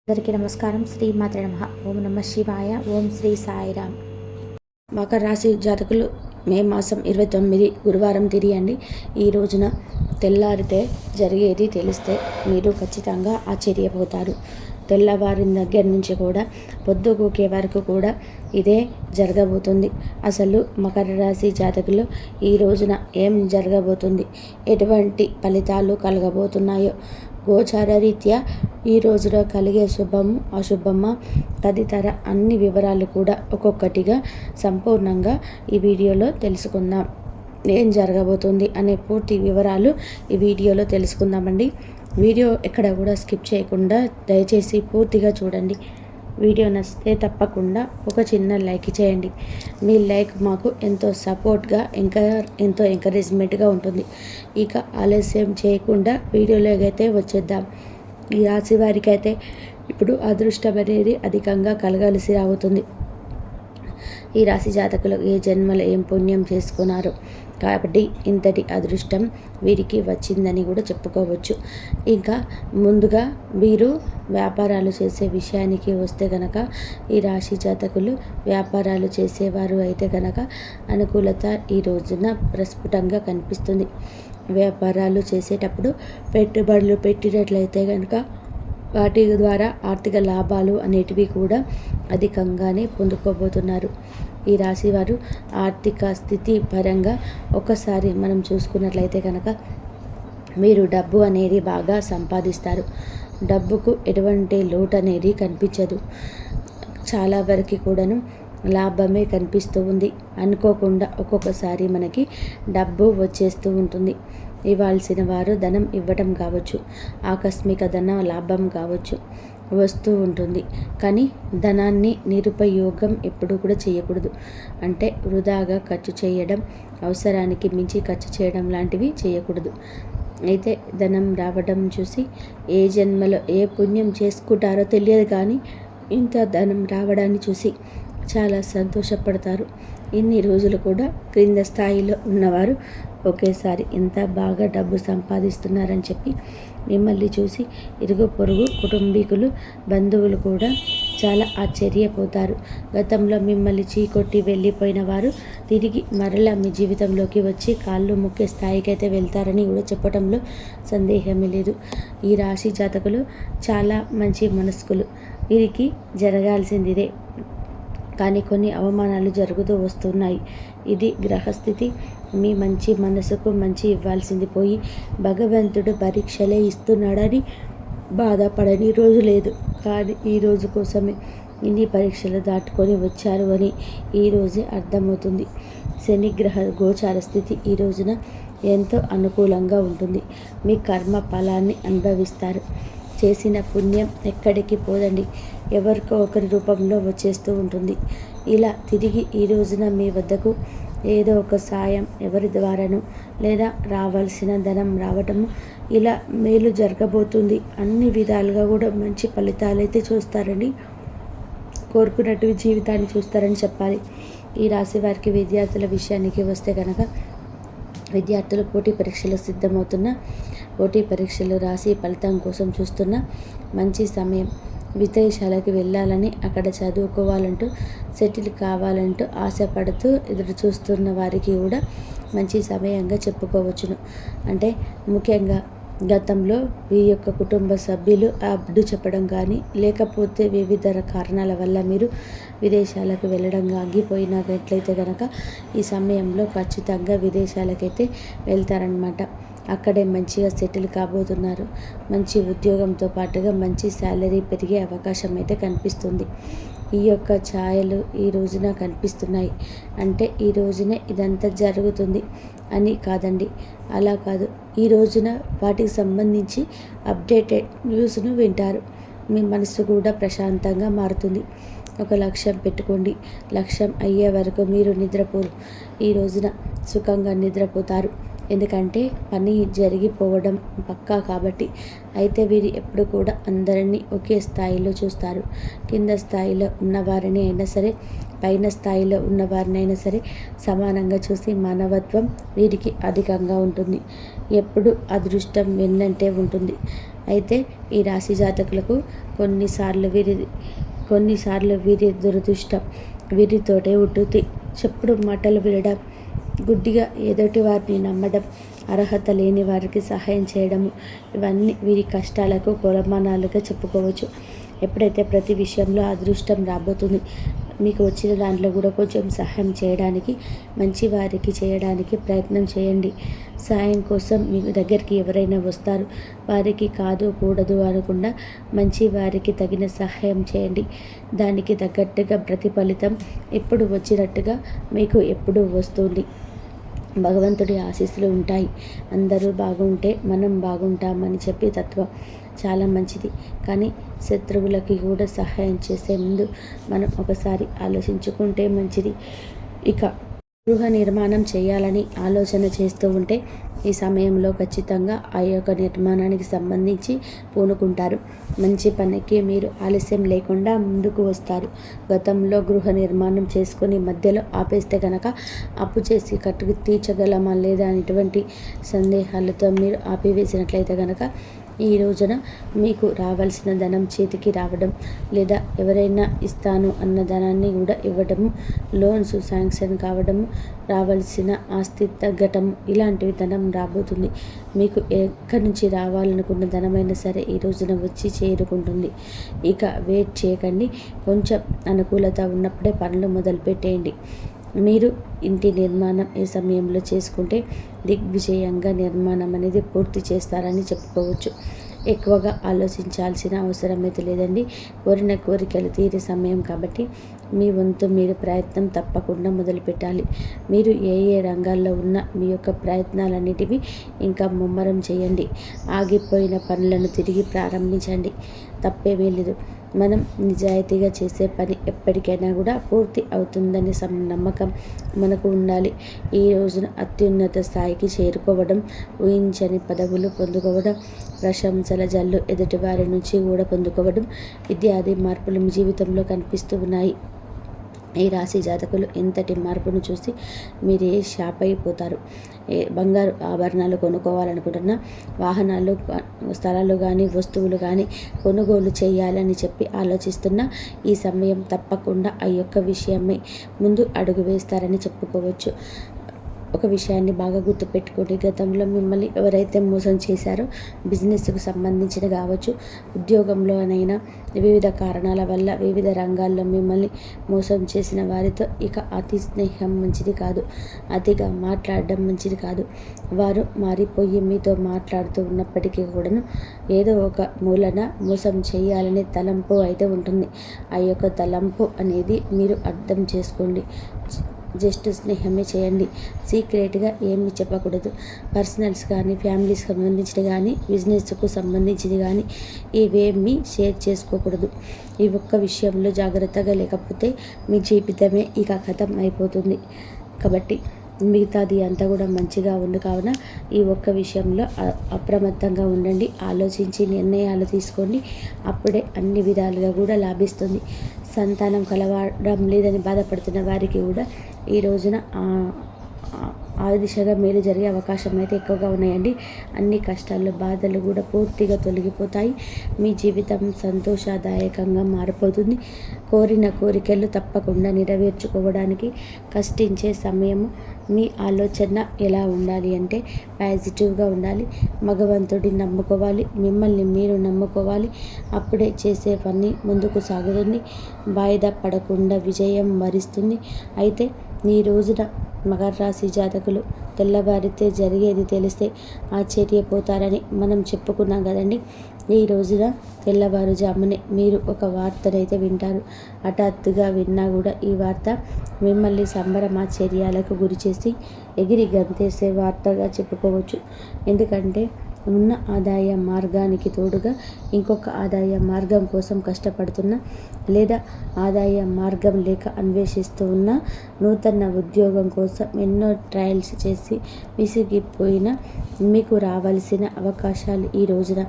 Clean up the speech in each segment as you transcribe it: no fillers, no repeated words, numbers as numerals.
అందరికీ నమస్కారం. శ్రీమాత్రే నమః. ఓం నమ శివాయ. ఓం శ్రీ సాయిరామ్. మకర రాశి జాతకులు మే మాసం 29 గురువారం తిరియండి. ఈ రోజున తెల్లారితే జరిగేది తెలిస్తే మీరు ఖచ్చితంగా ఆశ్చర్యపోతారు. తెల్లవారిన దగ్గర నుంచి కూడా పొద్దుగూకే వరకు కూడా ఇదే జరగబోతుంది. అసలు మకర రాశి జాతకులు ఈ రోజున ఏం జరగబోతుంది, ఎటువంటి ఫలితాలు కలగబోతున్నాయో, గోచార రీత్యా ఈ రోజులో కలిగే శుభము అశుభమా తదితర అన్ని వివరాలు కూడా ఒక్కొక్కటిగా సంపూర్ణంగా ఈ వీడియోలో తెలుసుకుందాం. ఏం జరగబోతుంది అనే పూర్తి వివరాలు ఈ వీడియోలో తెలుసుకుందామండి. వీడియో ఎక్కడ కూడా స్కిప్ చేయకుండా దయచేసి పూర్తిగా చూడండి. వీడియో నచ్చితే తప్పకుండా ఒక చిన్న లైక్ చేయండి. మీ లైక్ మాకు ఎంతో సపోర్ట్గా ఎంతో ఎంకరేజ్మెంట్గా ఉంటుంది. ఇక ఆలస్యం చేయకుండా వీడియోలోకి అయితే వచ్చేద్దాం. ఈ రాశి వారికి అయితే ఇప్పుడు అదృష్టం అనేది అధికంగా కలగాల్సి రాబోతుంది. ఈ రాశి జాతకులు ఏ జన్మలో ఏం పుణ్యం చేసుకున్నారు కాబట్టి ఇంతటి అదృష్టం వీరికి వచ్చిందని కూడా చెప్పుకోవచ్చు. ఇంకా ముందుగా వీరు వ్యాపారాలు చేసే విషయానికి వస్తే కనుక ఈ రాశి జాతకులు వ్యాపారాలు చేసేవారు అయితే కనుక అనుకూలత ఈ రోజున ప్రస్ఫుటంగా కనిపిస్తుంది. వ్యాపారాలు చేసేటప్పుడు పెట్టుబడులు పెట్టినట్లయితే కనుక వాటి ద్వారా ఆర్థిక లాభాలు అనేటివి కూడా అధికంగానే పొందుకోబోతున్నారు. ఈ రాశి వారు ఆర్థిక స్థితి పరంగా ఒకసారి మనం చూసుకున్నట్లయితే కనుక మీరు డబ్బు అనేది బాగా సంపాదిస్తారు. డబ్బుకు ఎటువంటి లోటు అనేది కనిపించదు. చాలా వరకు కూడాను లాభమే కనిపిస్తూ ఉంది. అనుకోకుండా ఒక్కొక్కసారి మనకి డబ్బు వచ్చేస్తూ ఉంటుంది. ఇవ్వాల్సిన వారు ధనం ఇవ్వటం కావచ్చు, ఆకస్మిక ధన లాభం కావచ్చు, వస్తూ ఉంటుంది. కానీ ధనాన్ని నిరుపయోగం ఎప్పుడు కూడా చేయకూడదు. అంటే వృధాగా ఖర్చు చేయడం, అవసరానికి మించి ఖర్చు చేయడం లాంటివి చేయకూడదు. అయితే ధనం రావడం చూసి ఏ జన్మలో ఏ పుణ్యం చేసుకుంటారో తెలియదు, కానీ ఇంత ధనం రావడాన్ని చూసి చాలా సంతోషపడతారు. ఇన్ని రోజులు కూడా క్రింద స్థాయిలో ఉన్నవారు ఒకేసారి ఎంత బాగా డబ్బు సంపాదిస్తున్నారని చెప్పి మిమ్మల్ని చూసి ఇరుగు పొరుగు కుటుంబీకులు బంధువులు కూడా చాలా ఆశ్చర్యపోతారు. గతంలో మిమ్మల్ని చీకొట్టి వెళ్ళిపోయిన వారు తిరిగి మరలా మీ జీవితంలోకి వచ్చి కాళ్ళు మొక్కే స్థాయికి అయితే వెళ్తారని కూడా చెప్పడంలో సందేహమే లేదు. ఈ రాశి జాతకులు చాలా మంచి మనస్కులు. వీరికి జరగాల్సిందిదే, కానీ కొన్ని అవమానాలు జరుగుతూ వస్తున్నాయి. ఇది గ్రహస్థితి. మీ మంచి మనసుకు మంచి ఇవ్వాల్సింది పోయి భగవంతుడు పరీక్షలే ఇస్తున్నాడని బాధపడని రోజు లేదు. కానీ ఈ రోజు కోసమే ఇన్ని పరీక్షలు దాటుకొని వచ్చారు అని ఈరోజే అర్థమవుతుంది. శనిగ్రహ గోచార స్థితి ఈ రోజున ఎంతో అనుకూలంగా ఉంటుంది. మీ కర్మ ఫలాన్ని అనుభవిస్తారు. చేసిన పుణ్యం ఎక్కడికి పోదండి, ఎవరికో ఒకరి రూపంలో వచ్చేస్తూ ఉంటుంది. ఇలా తిరిగి ఈ రోజున మీ వద్దకు ఏదో ఒక సాయం ఎవరి ద్వారానో లేదా రావాల్సిన ధనం రావటము, ఇలా మేలు జరగబోతుంది. అన్ని విధాలుగా కూడా మంచి ఫలితాలు అయితే చూస్తారండి. కోరుకున్నట్టు జీవితాన్ని చూస్తారని చెప్పాలి. ఈ రాశి వారికి విద్యార్థుల విషయానికి వస్తే కనుక విద్యార్థులు పోటీ పరీక్షలు సిద్ధమవుతున్న, పోటీ పరీక్షలు రాసి ఫలితం కోసం చూస్తున్న మంచి సమయం. విదేశాలకు వెళ్ళాలని, అక్కడ చదువుకోవాలంటూ, సెటిల్ కావాలంటూ ఆశపడుతూ ఎదురు చూస్తున్న వారికి కూడా మంచి సమయంగా చెప్పుకోవచ్చును. అంటే ముఖ్యంగా గతంలో మీ యొక్క కుటుంబ సభ్యులు అడ్డు చెప్పడం కానీ, లేకపోతే వివిధ కారణాల వల్ల మీరు విదేశాలకు వెళ్ళడం ఆగిపోయినట్లయితే కనుక ఈ సమయంలో ఖచ్చితంగా విదేశాలకైతే వెళ్తారనమాట. అక్కడే మంచిగా సెటిల్ కాబోతున్నారు. మంచి ఉద్యోగంతో పాటుగా మంచి శాలరీ పెరిగే అవకాశం అయితే కనిపిస్తుంది. ఈ యొక్క ఛాయలు ఈ రోజున కనిపిస్తున్నాయి. అంటే ఈ రోజునే ఇదంతా జరుగుతుంది అని కాదండి, అలా కాదు. ఈ రోజున వాటికి సంబంధించి అప్డేటెడ్ న్యూస్ను వింటారు. మీ మనసు కూడా ప్రశాంతంగా మారుతుంది. ఒక లక్ష్యం పెట్టుకోండి. లక్ష్యం అయ్యే వరకు మీరు నిద్రపోరు. ఈ రోజున సుఖంగా నిద్రపోతారు. ఎందుకంటే పని జరిగిపోవడం పక్కా కాబట్టి. అయితే వీరు ఎప్పుడు కూడా అందరినీ ఒకే స్థాయిలో చూస్తారు. కింద స్థాయిలో ఉన్నవారిని అయినా సరే, పైన స్థాయిలో ఉన్నవారినైనా సరే సమానంగా చూసి మానవత్వం వీరికి అధికంగా ఉంటుంది. ఎప్పుడు అదృష్టం వెన్నంటే ఉంటుంది. అయితే ఈ రాశి జాతకులకు కొన్నిసార్లు వీరి దురదృష్టం వీరితోటే ఉంటుంది. చెప్పుడు మాటలు వినడం, గుడ్డిగా ఎదుటి వారిని నమ్మడం, అర్హత లేని వారికి సహాయం చేయడము, ఇవన్నీ వీరి కష్టాలకు కొలమానాలుగా చెప్పుకోవచ్చు. ఎప్పుడైతే ప్రతి విషయంలో అదృష్టం రాబోతుంది, మీకు వచ్చిన దాంట్లో కూడా కొంచెం సహాయం చేయడానికి, మంచి వారికి చేయడానికి ప్రయత్నం చేయండి. సాయం కోసం మీ దగ్గరికి ఎవరైనా వస్తారు, వారికి కాదు కూడదు అనకుండా మంచి వారికి తగిన సహాయం చేయండి. దానికి తగ్గట్టుగా ప్రతిఫలితం ఎప్పుడు వచ్చినట్టుగా మీకు ఎప్పుడు వస్తుంది. భగవంతుడి ఆశీస్సులు ఉంటాయి. అందరూ బాగుంటే మనం బాగుంటామని చెప్పే తత్వం చాలా మంచిది. కానీ శత్రువులకి కూడా సహాయం చేసే ముందు మనం ఒకసారి ఆలోచించుకుంటే మంచిది. ఇక గృహ నిర్మాణం చేయాలని ఆలోచన చేస్తూ ఉంటే ఈ సమయంలో ఖచ్చితంగా ఆ యొక్క నిర్మాణానికి సంబంధించి పూనుకుంటారు. మంచి పనికి మీరు ఆలస్యం లేకుండా ముందుకు వస్తారు. గతంలో గృహ నిర్మాణం చేసుకొని మధ్యలో ఆపేస్తే కనుక అప్పు చేసి కట్టుకు తీర్చగలమా లేదా అనేటువంటి సందేహాలతో మీరు ఆపివేసినట్లయితే కనుక ఈ రోజున మీకు రావాల్సిన ధనం చేతికి రావడం, లేదా ఎవరైనా ఇస్తాను అన్న ధనాన్ని కూడా ఇవ్వడము, లోన్స్ శాంక్షన్ కావడము, రావాల్సిన ఆస్తి తగ్గటం, ఇలాంటివి ధనం రాబోతుంది. మీకు ఎక్కడి నుంచి రావాలనుకున్న ధనమైనా సరే ఈ రోజున వచ్చి చేరుకుంటుంది. ఇక వెయిట్ చేయకండి. కొంచెం అనుకూలత ఉన్నప్పుడే పనులు మొదలుపెట్టేయండి. మీరు ఇంటి నిర్మాణం ఈ సమయంలో చేసుకుంటే దిగ్విజయంగా నిర్మాణం అనేది పూర్తి చేస్తారని చెప్పుకోవచ్చు. ఎక్కువగా ఆలోచించాల్సిన అవసరం అయితే లేదండి. కోరిన కోరికలు తీరే సమయం కాబట్టి మీ వంతు మీరు ప్రయత్నం తప్పకుండా మొదలుపెట్టాలి. మీరు ఏ రంగాల్లో ఉన్న మీ యొక్క ప్రయత్నాలన్నిటివి ఇంకా ముమ్మరం చేయండి. ఆగిపోయిన పనులను తిరిగి ప్రారంభించండి. తప్పేమీ లేదు. మనం నిజాయితీగా చేసే పని ఎప్పటికైనా కూడా పూర్తి అవుతుందనే నమ్మకం మనకు ఉండాలి. ఈ రోజున అత్యున్నత స్థాయికి చేరుకోవడం, ఊహించని పదవులు పొందుకోవడం, ప్రశంసల జల్లు ఎదుటి వారి నుంచి కూడా పొందుకోవడం ఇత్యాది మార్పులు మీ జీవితంలో కనిపిస్తూ ఉన్నాయి. ఈ రాశి జాతకులు ఇంతటి మార్పును చూసి మీరే షాప్ అయిపోతారు. బంగారు ఆభరణాలు కొనుక్కోవాలనుకుంటున్న, వాహనాలు, స్థలాలు కానీ వస్తువులు కానీ కొనుగోలు చేయాలని చెప్పి ఆలోచిస్తున్న ఈ సమయం తప్పకుండా ఆ యొక్క విషయమై ముందు అడుగు వేస్తారని చెప్పుకోవచ్చు. ఒక విషయాన్ని బాగా గుర్తుపెట్టుకోండి. గతంలో మిమ్మల్ని ఎవరైతే మోసం చేశారో, బిజినెస్కు సంబంధించిన కావచ్చు, ఉద్యోగంలోనైనా వివిధ కారణాల వల్ల వివిధ రంగాల్లో మిమ్మల్ని మోసం చేసిన వారితో ఇక అతి స్నేహం మంచిది కాదు. అతిగా మాట్లాడడం మంచిది కాదు. వారు మారిపోయి మీతో మాట్లాడుతూ ఉన్నప్పటికీ కూడాను ఏదో ఒక మూలన మోసం చేయాలనే తలంపు అయితే ఉంటుంది. ఆ యొక్క తలంపు అనేది మీరు అర్థం చేసుకోండి. జస్ట్ స్నేహమే చేయండి. సీక్రెట్గా ఏమీ చెప్పకూడదు. పర్సనల్స్ కానీ, ఫ్యామిలీస్కి సంబంధించినవి కానీ, బిజినెస్కు సంబంధించింది కానీ ఇవేమీ షేర్ చేసుకోకూడదు. ఈ ఒక్క విషయంలో జాగ్రత్తగా లేకపోతే మీ జీవితమే ఇక ఖతం అయిపోతుంది. కాబట్టి మిగతాది అంతా కూడా మంచిగా ఉంది కావున ఈ ఒక్క విషయంలో అప్రమత్తంగా ఉండండి. ఆలోచించి నిర్ణయాలు తీసుకోండి. అప్పుడే అన్ని విధాలుగా కూడా లాభిస్తుంది. సంతానం కలవడం లేదని బాధపడుతున్న వారికి కూడా ఈ రోజున ఆ దిశగా మేలు జరిగే అవకాశం అయితే ఎక్కువగా ఉన్నాయండి. అన్ని కష్టాలు, బాధలు కూడా పూర్తిగా తొలగిపోతాయి. మీ జీవితం సంతోషదాయకంగా మారిపోతుంది. కోరిన కోరికలు తప్పకుండా నెరవేర్చుకోవడానికి కష్టించే సమయము. మీ ఆలోచన ఎలా ఉండాలి అంటే పాజిటివ్గా ఉండాలి. భగవంతుడిని నమ్ముకోవాలి. మిమ్మల్ని మీరు నమ్ముకోవాలి. అప్పుడే చేసే పని ముందుకు సాగుతుంది. వాయిదా పడకుండా విజయం వరిస్తుంది. అయితే ఈ రోజున మకర రాశి జాతకులు తెల్లవారితే జరిగేది తెలిస్తే ఆశ్చర్యపోతారని మనం చెప్పుకున్నాం కదండి. ఈ రోజున తెల్లవారుజామునే మీరు ఒక వార్తనైతే వింటారు. హఠాత్తుగా విన్నా కూడా ఈ వార్త మిమ్మల్ని సంబరమాశ్చర్యాలకు గురిచేసి ఎగిరి గంతేసే వార్తగా చెప్పుకోవచ్చు. ఎందుకంటే ఉన్న ఆదాయ మార్గానికి తోడుగా ఇంకొక ఆదాయ మార్గం కోసం కష్టపడుతున్న, లేదా ఆదాయ మార్గం లేక అన్వేషిస్తూ ఉన్న, నూతన ఉద్యోగం కోసం ఎన్నో ట్రయల్స్ చేసి విసిగిపోయిన మీకు రావాల్సిన అవకాశాలు ఈ రోజున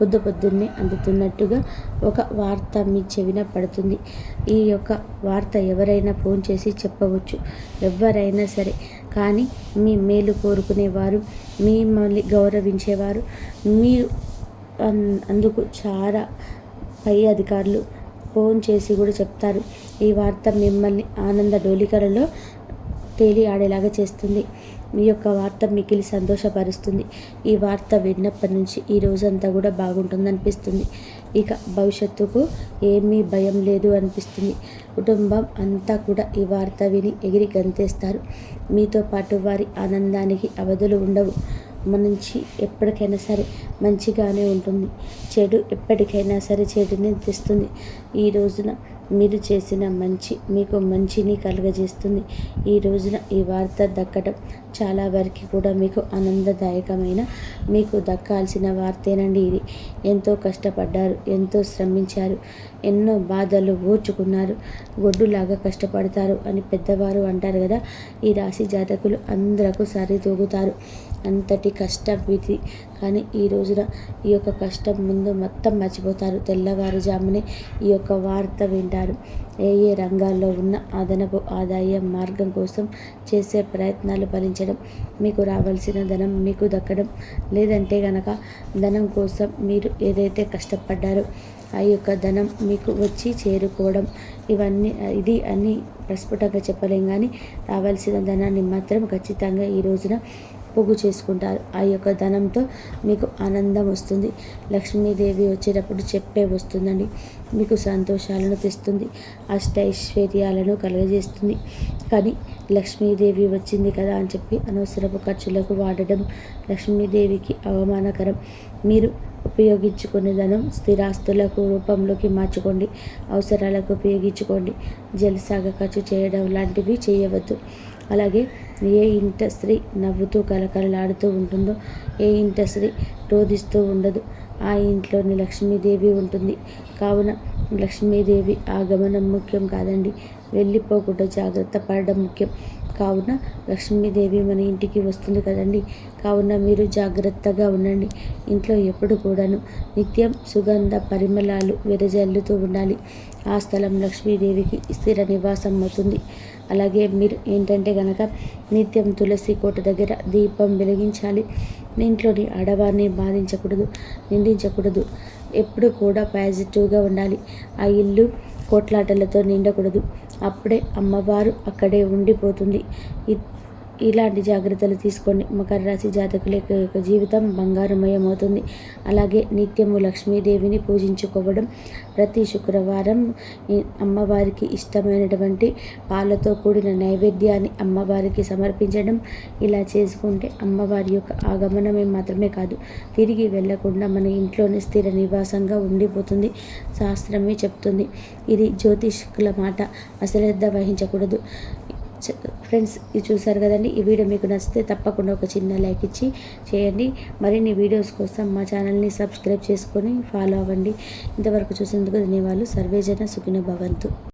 పొద్దున్నే అందుతున్నట్టుగా ఒక వార్త మీ చెవిన పడుతుంది. ఈ యొక్క వార్త ఎవరైనా ఫోన్ చేసి చెప్పవచ్చు, ఎవరైనా సరే. కానీ మీ మేలు కోరుకునేవారు, మిమ్మల్ని గౌరవించేవారు, మీరు అందుకు చాలా పై అధికారులు ఫోన్ చేసి కూడా చెప్తారు. ఈ వార్త మిమ్మల్ని ఆనంద డోలికలలో తేలి ఆడేలాగా చేస్తుంది. మీ యొక్క వార్త మికిలి సంతోషపరుస్తుంది. ఈ వార్త విన్నప్పటి నుంచి ఈ రోజంతా కూడా బాగుంటుందనిపిస్తుంది. ఇక భవిష్యత్తుకు ఏమీ భయం లేదు అనిపిస్తుంది. కుటుంబం అంతా కూడా ఈ వార్త విని ఎగిరి గంతేస్తారు. మీతో పాటు వారి ఆనందానికి అవధులు ఉండవు. నుంచి ఎప్పటికైనా సరే మంచిగానే ఉంటుంది. చెడు ఎప్పటికైనా సరే చెడుని తెస్తుంది. ఈ రోజున మీరు చేసిన మంచి మీకు మంచిని కలుగజేస్తుంది. ఈ రోజున ఈ వార్త దక్కడం చాలా వరకు కూడా మీకు ఆనందదాయకమైన మీకు దక్కాల్సిన వార్తేనండి ఇది. ఎంతో కష్టపడ్డారు, ఎంతో శ్రమించారు, ఎన్నో బాధలు ఓర్చుకున్నారు. గొడ్డులాగా కష్టపడతారు అని పెద్దవారు అంటారు కదా. ఈ రాశి జాతకులు అందరకు సరితూగుతారు. అంతటి కష్టం ఇది. కానీ ఈ రోజున ఈ యొక్క కష్టం ముందు మొత్తం మర్చిపోతారు. తెల్లవారుజామునే ఈ యొక్క వార్త వింటారు. ఏ రంగాల్లో ఉన్న అదనపు ఆదాయ మార్గం కోసం చేసే ప్రయత్నాలు ఫలించడం, మీకు రావాల్సిన ధనం మీకు దక్కడం, లేదంటే గనక ధనం కోసం మీరు ఏదైతే కష్టపడ్డారో ఆ యొక్క ధనం మీకు వచ్చి చేరుకోవడం, ఇవన్నీ ఇది అన్నీ ప్రస్ఫుటంగా చెప్పలేం. కానీ రావాల్సిన ధనాన్ని మాత్రం ఖచ్చితంగా ఈ రోజున పోగు చేసుకుంటారు. ఆ యొక్క ధనంతో మీకు ఆనందం వస్తుంది. లక్ష్మీదేవి వచ్చేటప్పుడు చెప్పే వస్తుందండి. మీకు సంతోషాలను తెస్తుంది, అష్టైశ్వర్యాలను కలుగజేస్తుంది. కానీ లక్ష్మీదేవి వచ్చింది కదా అని చెప్పి అనవసరపు ఖర్చులకు వాడడం లక్ష్మీదేవికి అవమానకరం. మీరు ఉపయోగించుకునే ధనం స్థిరాస్తులకు రూపంలోకి మార్చుకోండి. అవసరాలకు ఉపయోగించుకోండి. జల్సాగా ఖర్చు చేయడం లాంటివి చేయవద్దు. అలాగే ఏ ఇంట స్త్రీ నవ్వుతూ కలకలలాడుతూ ఉంటుందో, ఏ ఇంట స్త్రీ రోధిస్తూ ఉండదు, ఆ ఇంట్లోని లక్ష్మీదేవి ఉంటుంది. కావున లక్ష్మీదేవి ఆగమనం ముఖ్యం కాదండి, వెళ్ళిపోకుండా జాగ్రత్త పడడం ముఖ్యం. కావున లక్ష్మీదేవి మన ఇంటికి వస్తుంది కదండి. కావున మీరు జాగ్రత్తగా ఉండండి. ఇంట్లో ఎప్పుడు కూడాను నిత్యం సుగంధ పరిమళాలు వెదజల్లుతూ ఉండాలి. ఆ స్థలం లక్ష్మీదేవికి స్థిర నివాసం అవుతుంది. అలాగే మీరు ఏంటంటే కనుక నిత్యం తులసి కోట దగ్గర దీపం వెలిగించాలి. ఇంట్లోని ఆడవారిని బాధించకూడదు, నిందించకూడదు. ఎప్పుడు కూడా పాజిటివ్గా ఉండాలి. ఆ ఇల్లు కోట్లాటలతో నిండకూడదు. అప్పుడే అమ్మవారు అక్కడే ఉండిపోతుంది. ఇలాంటి జాగ్రత్తలు తీసుకోండి. మకర రాశి జాతకుల యొక్క జీవితం బంగారుమయం అవుతుంది. అలాగే నిత్యము లక్ష్మీదేవిని పూజించుకోవడం, ప్రతి శుక్రవారం అమ్మవారికి ఇష్టమైనటువంటి పాలతో కూడిన నైవేద్యాన్ని అమ్మవారికి సమర్పించడం, ఇలా చేసుకుంటే అమ్మవారి యొక్క ఆగమనమే మాత్రమే కాదు, తిరిగి వెళ్లకుండా మన ఇంట్లోనే స్థిర నివాసంగా ఉండిపోతుంది. శాస్త్రమే చెప్తుంది. ఇది జ్యోతిష్కుల మాట, అశ్రద్ధ వహించకూడదు. ఫ్రెండ్స్, ఇది చూసారు కదండి. ఈ వీడియో మీకు నచ్చితే తప్పకుండా ఒక చిన్న లైక్ ఇచ్చి చేయండి. మరిన్ని వీడియోస్ కోసం మా ఛానల్ని సబ్స్క్రైబ్ చేసుకొని ఫాలో అవ్వండి. ఇంతవరకు చూసేందుకు ధన్యవాదాలు. సర్వేజన సుఖినో భవంతు.